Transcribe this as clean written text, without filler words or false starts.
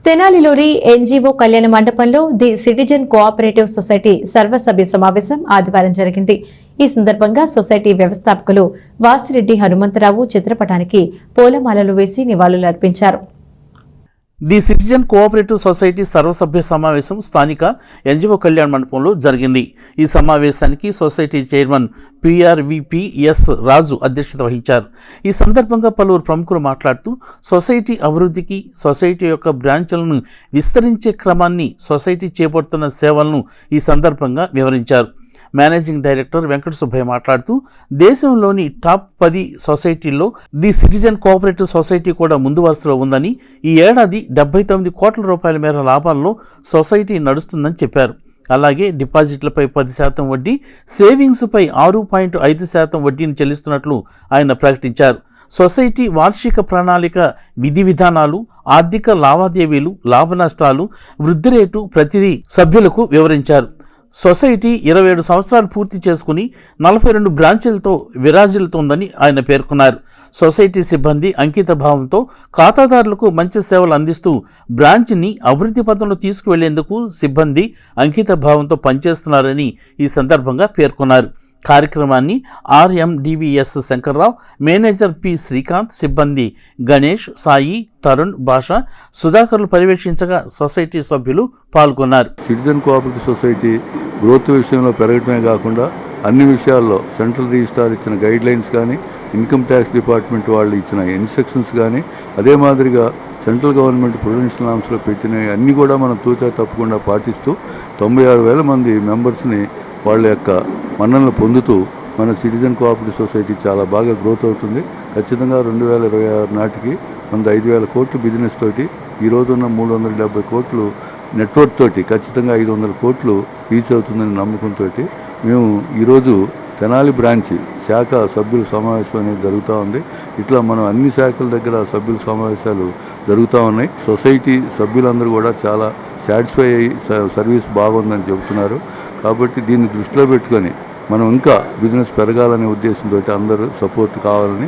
తెనాలిలోని NGO కళ్యాణ మండపంలో the citizen cooperative society సర్వసభ్య సమావేశం ఆదివారం జరిగింది. ఈ సందర్భంగా సొసైటీ వ్యవస్థాపకులు వాసిరెడ్డి హనుమంతరావు చిత్రపటానికి పూలమాలలు వేసి నివాళులర్పించారు. ది సిటిజన్ కోఆపరేటివ్ సొసైటీ సర్వసభ్య సమావేశం స్థానిక ఎన్జీఓ కళ్యాణ మండపంలో జరిగింది. ఈ సమావేశానికి సొసైటీ చైర్మన్ పిఆర్విపిఎస్ రాజు అధ్యక్షత వహించారు. ఈ సందర్భంగా పలువురు ప్రముఖులు మాట్లాడుతూ సొసైటీ అభివృద్ధికి, సొసైటీ యొక్క బ్రాంచ్లను విస్తరించే క్రమాన్ని, సొసైటీ చేపడుతున్న సేవలను ఈ సందర్భంగా వివరించారు. మేనేజింగ్ డైరెక్టర్ వెంకట సుబ్బయ్య మాట్లాడుతూ దేశంలోని టాప్ 10 సొసైటీల్లో ది సిటిజన్ కోఆపరేటివ్ సొసైటీ కూడా ముందు వరుసలో ఉందని, ఈ ఏడాది 79 కోట్ల రూపాయల మేర లాభాల్లో సొసైటీ నడుస్తుందని చెప్పారు. అలాగే డిపాజిట్లపై 10% వడ్డీ, సేవింగ్స్పై 6.5% వడ్డీని చెల్లిస్తున్నట్లు ఆయన ప్రకటించారు. సొసైటీ వార్షిక ప్రణాళిక, విధి విధానాలు, ఆర్థిక లావాదేవీలు, లాభ నష్టాలు, వృద్ధి రేటు ప్రతిదీ సభ్యులకు వివరించారు. సొసైటీ 27 సంవత్సరాలు పూర్తి చేసుకుని 42 బ్రాంచీలతో విరాజిల్లుతోందని ఆయన పేర్కొన్నారు. సొసైటీ సిబ్బంది అంకిత భావంతో ఖాతాదారులకు మంచి సేవలు అందిస్తూ బ్రాంచ్ని అభివృద్ధి పథంలో తీసుకువెళ్లేందుకు సిబ్బంది అంకిత భావంతో పనిచేస్తున్నారని ఈ సందర్భంగా పేర్కొన్నారు. కార్యక్రమాన్ని ఆర్ఎండివిఎస్ శంకర్రావు, మేనేజర్ పి శ్రీకాంత్, సిబ్బంది గణేష్, సాయి, తరుణ్, భాష, సుధాకర్లు పర్యవేక్షించగా సొసైటీ సభ్యులు పాల్గొన్నారు. సిటిజన్ కోఆపరేటివ్ సొసైటీ గ్రోత్ విషయంలో పెరగటమే కాకుండా అన్ని విషయాల్లో సెంట్రల్ రిజిస్ట్రార్ ఇచ్చిన గైడ్ లైన్స్ కానీ, ఇన్కమ్ ట్యాక్స్ డిపార్ట్మెంట్ వాళ్ళు ఇచ్చిన ఇన్స్ట్రక్షన్స్ కానీ, అదే మాదిరిగా సెంట్రల్ గవర్నమెంట్ ప్రొవిడెన్షియల్ నామ్స్లో పెట్టినవి అన్నీ కూడా మనం తూచా తప్పకుండా పాటిస్తూ 96,000 మంది మెంబర్స్ని వాళ్ళ యొక్క మన్ననలు పొందుతూ మన సిటిజన్ కోఆపరేటివ్ సొసైటీ చాలా బాగా గ్రోత్ అవుతుంది. ఖచ్చితంగా 2026 నాటికి 5,000 కోట్లు బిజినెస్ తోటి, ఈరోజున్న 370 కోట్లు నెట్వర్క్ తోటి ఖచ్చితంగా 500 కోట్లు రీచ్ అవుతుందని నమ్మకంతో మేము ఈరోజు తెనాలి బ్రాంచ్ శాఖ సభ్యుల సమావేశం అనేది జరుగుతూ ఉంది. ఇట్లా మనం అన్ని శాఖల దగ్గర సభ్యుల సమావేశాలు జరుగుతూ ఉన్నాయి. సొసైటీ సభ్యులందరూ కూడా చాలా సాటిస్ఫై అయ్యి సర్వీస్ బాగుందని చెబుతున్నారు. కాబట్టి దీన్ని దృష్టిలో పెట్టుకొని మనం ఇంకా బిజినెస్ పెరగాలనే ఉద్దేశంతో అందరూ సపోర్ట్ కావాలని